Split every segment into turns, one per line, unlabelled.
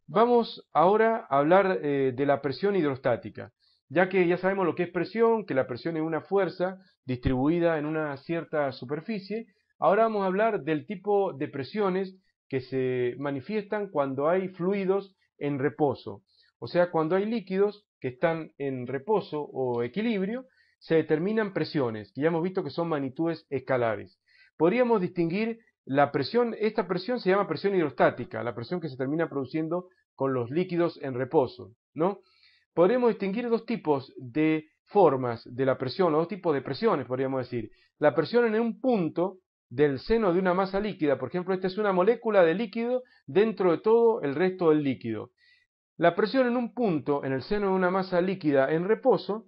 Vamos ahora a hablar de la presión hidrostática, ya que ya sabemos lo que es presión, que la presión es una fuerza distribuida en una cierta superficie. Ahora vamos a hablar del tipo de presiones que se manifiestan cuando hay fluidos en reposo. O sea, cuando hay líquidos que están en reposo o equilibrio, se determinan presiones, que ya hemos visto que son magnitudes escalares. Podríamos distinguir la presión, esta presión se llama presión hidrostática, la presión que se termina produciendo con los líquidos en reposo, ¿no? Podríamos distinguir dos tipos de formas de la presión, o dos tipos de presiones, podríamos decir. La presión en un punto del seno de una masa líquida, por ejemplo, esta es una molécula de líquido dentro de todo el resto del líquido. La presión en un punto en el seno de una masa líquida en reposo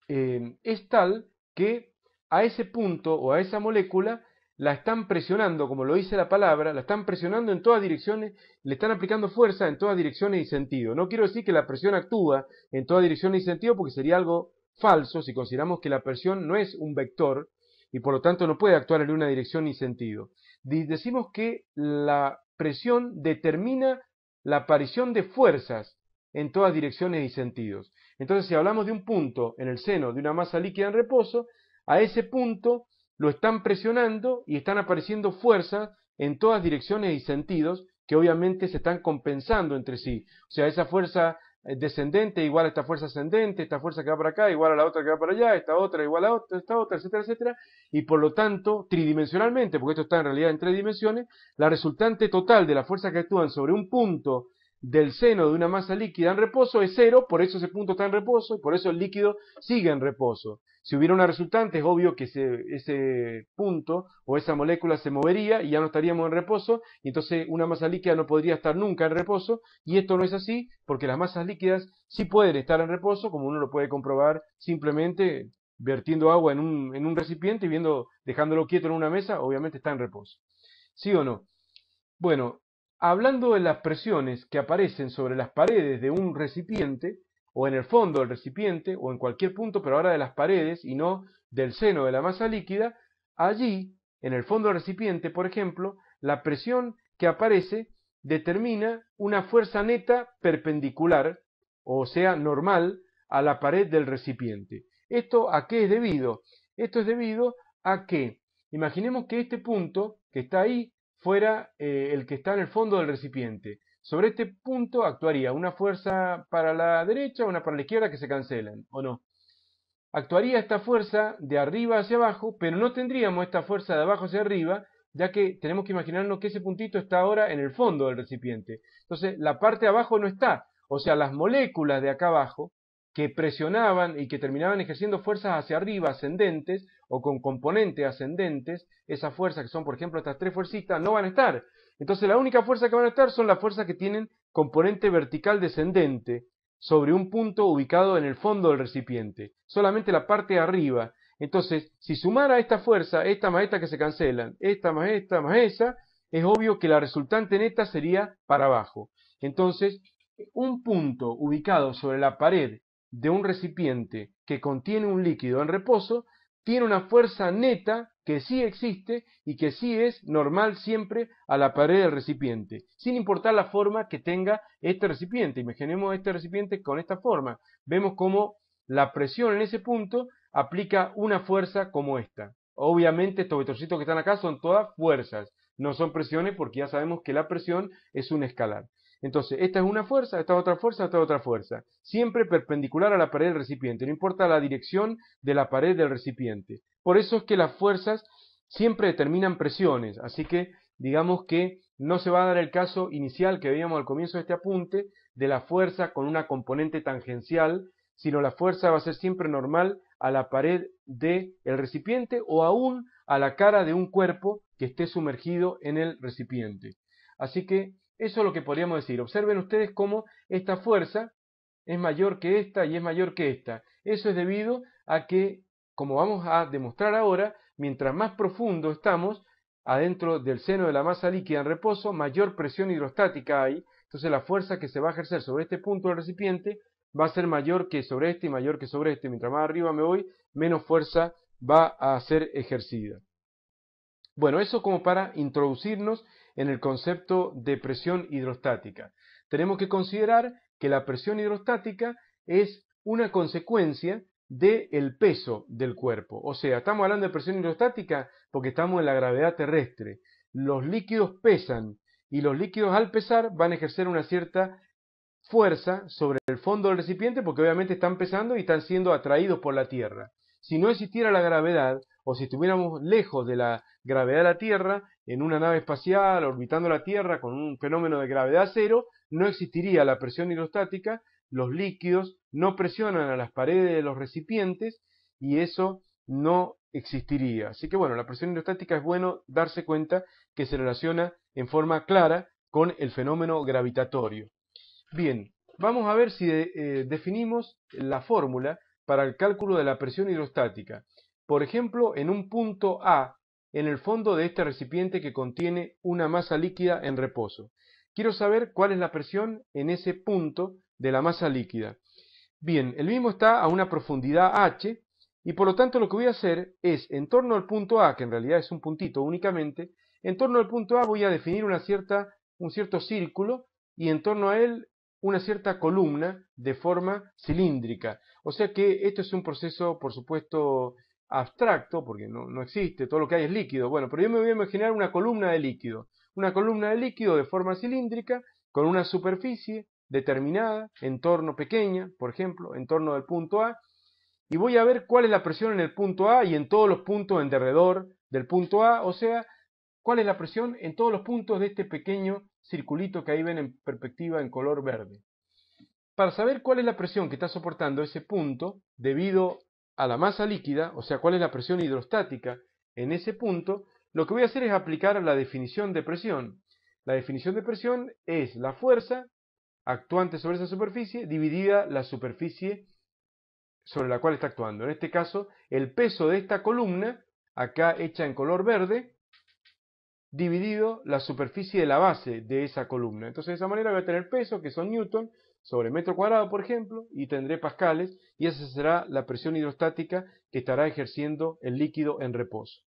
es tal que a ese punto o a esa molécula la están presionando, como lo dice la palabra, la están presionando en todas direcciones, le están aplicando fuerza en todas direcciones y sentido. No quiero decir que la presión actúa en todas direcciones y sentido porque sería algo falso si consideramos que la presión no es un vector y por lo tanto no puede actuar en una dirección ni sentido. Decimos que la presión determina la aparición de fuerzas en todas direcciones y sentidos. Entonces, si hablamos de un punto en el seno de una masa líquida en reposo, a ese punto lo están presionando y están apareciendo fuerzas en todas direcciones y sentidos que obviamente se están compensando entre sí. O sea, esa fuerza descendente igual a esta fuerza ascendente, esta fuerza que va para acá igual a la otra que va para allá, esta otra igual a otra, esta otra, etcétera, etcétera, y por lo tanto, tridimensionalmente, porque esto está en realidad en tres dimensiones, la resultante total de la fuerza que actúan sobre un punto del seno de una masa líquida en reposo es cero, por eso ese punto está en reposo y por eso el líquido sigue en reposo. Si hubiera una resultante, es obvio que ese punto o esa molécula se movería y ya no estaríamos en reposo, y entonces una masa líquida no podría estar nunca en reposo, y esto no es así, porque las masas líquidas sí pueden estar en reposo, como uno lo puede comprobar simplemente vertiendo agua en un recipiente y dejándolo quieto en una mesa, obviamente está en reposo. ¿Sí o no? Bueno, hablando de las presiones que aparecen sobre las paredes de un recipiente, o en el fondo del recipiente, o en cualquier punto, pero ahora de las paredes y no del seno de la masa líquida, allí, en el fondo del recipiente, por ejemplo, la presión que aparece determina una fuerza neta perpendicular, o sea, normal, a la pared del recipiente. ¿Esto a qué es debido? Esto es debido a que, imaginemos que este punto que está ahí fuera el que está en el fondo del recipiente. Sobre este punto actuaría una fuerza para la derecha, una para la izquierda que se cancelan, ¿o no? Actuaría esta fuerza de arriba hacia abajo, pero no tendríamos esta fuerza de abajo hacia arriba, ya que tenemos que imaginarnos que ese puntito está ahora en el fondo del recipiente. Entonces, la parte de abajo no está. O sea, las moléculas de acá abajo, que presionaban y que terminaban ejerciendo fuerzas hacia arriba ascendentes o con componentes ascendentes, esas fuerzas que son, por ejemplo, estas tres fuercitas, no van a estar. Entonces, la única fuerza que van a estar son las fuerzas que tienen componente vertical descendente, sobre un punto ubicado en el fondo del recipiente, solamente la parte de arriba. Entonces, si sumara esta fuerza, esta más esta que se cancelan, esta más esa, es obvio que la resultante neta sería para abajo. Entonces, un punto ubicado sobre la pared de un recipiente que contiene un líquido en reposo tiene una fuerza neta que sí existe y que sí es normal siempre a la pared del recipiente, sin importar la forma que tenga este recipiente. Imaginemos este recipiente con esta forma. Vemos cómo la presión en ese punto aplica una fuerza como esta. Obviamente estos vectorcitos que están acá son todas fuerzas, no son presiones porque ya sabemos que la presión es un escalar. Entonces, esta es una fuerza, esta es otra fuerza, esta es otra fuerza. Siempre perpendicular a la pared del recipiente, no importa la dirección de la pared del recipiente. Por eso es que las fuerzas siempre determinan presiones, así que digamos que no se va a dar el caso inicial que veíamos al comienzo de este apunte de la fuerza con una componente tangencial, sino la fuerza va a ser siempre normal a la pared del recipiente o aún a la cara de un cuerpo que esté sumergido en el recipiente. Así que eso es lo que podríamos decir. Observen ustedes cómo esta fuerza es mayor que esta y es mayor que esta. Eso es debido a que, como vamos a demostrar ahora, mientras más profundo estamos adentro del seno de la masa líquida en reposo, mayor presión hidrostática hay. Entonces la fuerza que se va a ejercer sobre este punto del recipiente va a ser mayor que sobre este y mayor que sobre este. Mientras más arriba me voy, menos fuerza va a ser ejercida. Bueno, eso como para introducirnos en el concepto de presión hidrostática. Tenemos que considerar que la presión hidrostática es una consecuencia del peso del cuerpo. O sea, estamos hablando de presión hidrostática porque estamos en la gravedad terrestre. Los líquidos pesan y los líquidos al pesar van a ejercer una cierta fuerza sobre el fondo del recipiente porque obviamente están pesando y están siendo atraídos por la Tierra. Si no existiera la gravedad, o si estuviéramos lejos de la gravedad de la Tierra, en una nave espacial orbitando la Tierra con un fenómeno de gravedad cero, no existiría la presión hidrostática, los líquidos no presionan a las paredes de los recipientes y eso no existiría. Así que bueno, la presión hidrostática es bueno darse cuenta que se relaciona en forma clara con el fenómeno gravitatorio. Bien, vamos a ver si definimos la fórmula para el cálculo de la presión hidrostática. Por ejemplo, en un punto A, en el fondo de este recipiente que contiene una masa líquida en reposo. Quiero saber cuál es la presión en ese punto de la masa líquida. Bien, el mismo está a una profundidad h y por lo tanto lo que voy a hacer es, en torno al punto A, que en realidad es un puntito únicamente, en torno al punto A voy a definir un cierto círculo y en torno a él una cierta columna de forma cilíndrica. O sea que esto es un proceso, por supuesto, abstracto, porque no existe, todo lo que hay es líquido. Bueno, pero yo me voy a imaginar una columna de líquido. Una columna de líquido de forma cilíndrica, con una superficie determinada, en torno pequeña, por ejemplo, en torno del punto A, y voy a ver cuál es la presión en el punto A y en todos los puntos en derredor del punto A, o sea, cuál es la presión en todos los puntos de este pequeño circulito que ahí ven en perspectiva en color verde. Para saber cuál es la presión que está soportando ese punto debido a la masa líquida, o sea, cuál es la presión hidrostática en ese punto, lo que voy a hacer es aplicar la definición de presión. La definición de presión es la fuerza actuante sobre esa superficie dividida la superficie sobre la cual está actuando. En este caso, el peso de esta columna, acá hecha en color verde, dividido la superficie de la base de esa columna. Entonces de esa manera voy a tener peso, que son newton, sobre metro cuadrado, por ejemplo, y tendré pascales, y esa será la presión hidrostática que estará ejerciendo el líquido en reposo.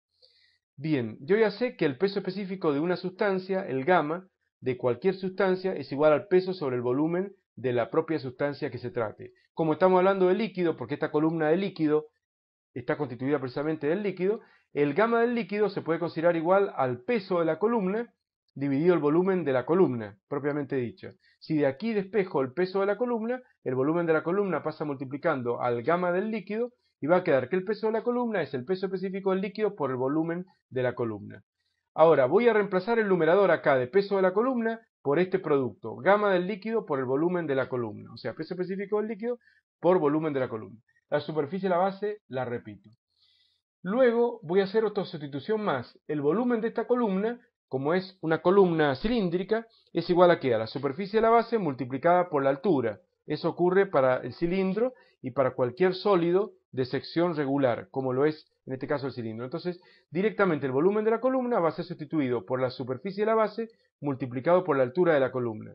Bien, yo ya sé que el peso específico de una sustancia, el gamma, de cualquier sustancia, es igual al peso sobre el volumen de la propia sustancia que se trate. Como estamos hablando de líquido, porque esta columna de líquido está constituida precisamente del líquido, el gamma del líquido se puede considerar igual al peso de la columna dividido el volumen de la columna, propiamente dicha. Si de aquí despejo el peso de la columna, el volumen de la columna pasa multiplicando al gamma del líquido y va a quedar que el peso de la columna es el peso específico del líquido por el volumen de la columna. Ahora voy a reemplazar el numerador acá de peso de la columna por este producto, gamma del líquido por el volumen de la columna, o sea, peso específico del líquido por volumen de la columna. La superficie de la base la repito. Luego voy a hacer otra sustitución más. El volumen de esta columna, como es una columna cilíndrica, es igual a ¿qué? A la superficie de la base multiplicada por la altura. Eso ocurre para el cilindro y para cualquier sólido de sección regular, como lo es en este caso el cilindro. Entonces, directamente el volumen de la columna va a ser sustituido por la superficie de la base multiplicado por la altura de la columna.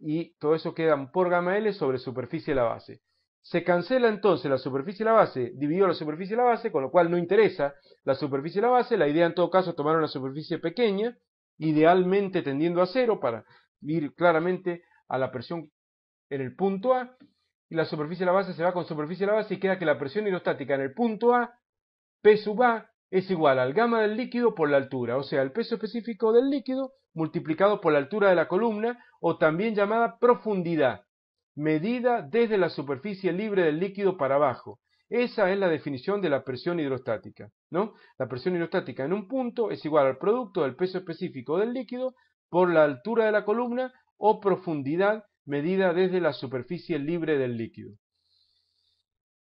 Y todo eso queda por gamma L sobre superficie de la base. Se cancela entonces la superficie de la base dividido la superficie de la base, con lo cual no interesa la superficie de la base. La idea en todo caso es tomar una superficie pequeña, idealmente tendiendo a cero para ir claramente a la presión en el punto A, y la superficie de la base se va con superficie de la base y queda que la presión hidrostática en el punto A, P sub A, es igual al gamma del líquido por la altura, o sea, el peso específico del líquido multiplicado por la altura de la columna, o también llamada profundidad, medida desde la superficie libre del líquido para abajo. Esa es la definición de la presión hidrostática, ¿no? La presión hidrostática en un punto es igual al producto del peso específico del líquido por la altura de la columna o profundidad medida desde la superficie libre del líquido.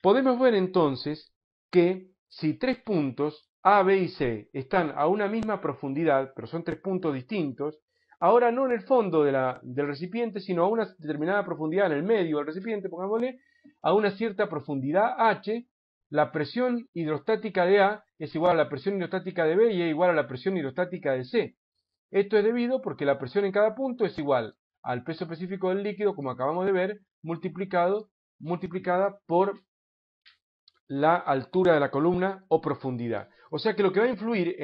Podemos ver entonces que si tres puntos A, B y C están a una misma profundidad, pero son tres puntos distintos, ahora no en el fondo del recipiente, sino a una determinada profundidad en el medio del recipiente, pongámosle, a una cierta profundidad H, la presión hidrostática de A es igual a la presión hidrostática de B y es igual a la presión hidrostática de C. Esto es debido porque la presión en cada punto es igual al peso específico del líquido, como acabamos de ver, multiplicada por la altura de la columna o profundidad. O sea que lo que va a influir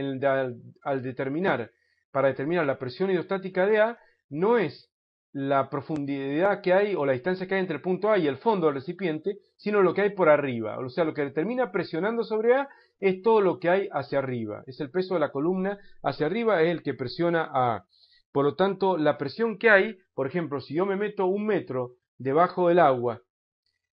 para determinar la presión hidrostática de A no es la profundidad que hay o la distancia que hay entre el punto A y el fondo del recipiente, sino lo que hay por arriba. O sea, lo que termina presionando sobre A es todo lo que hay hacia arriba. Es el peso de la columna hacia arriba, es el que presiona a A. Por lo tanto, la presión que hay, por ejemplo, si yo me meto 1 metro debajo del agua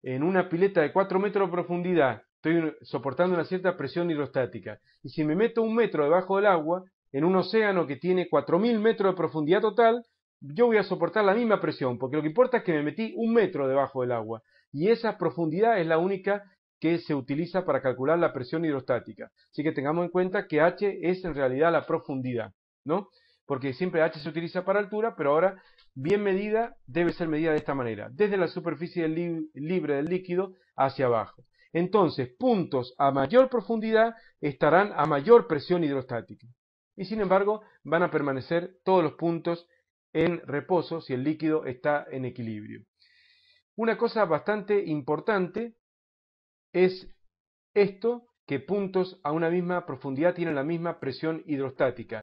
en una pileta de 4 metros de profundidad, estoy soportando una cierta presión hidrostática. Y si me meto 1 metro debajo del agua, en un océano que tiene 4000 metros de profundidad total, yo voy a soportar la misma presión, porque lo que importa es que me metí 1 metro debajo del agua. Y esa profundidad es la única que se utiliza para calcular la presión hidrostática. Así que tengamos en cuenta que H es en realidad la profundidad, ¿no? Porque siempre H se utiliza para altura, pero ahora bien medida debe ser medida de esta manera, desde la superficie libre del líquido hacia abajo. Entonces, puntos a mayor profundidad estarán a mayor presión hidrostática. Y sin embargo, van a permanecer todos los puntos en reposo si el líquido está en equilibrio. Una cosa bastante importante es esto, que puntos a una misma profundidad tienen la misma presión hidrostática.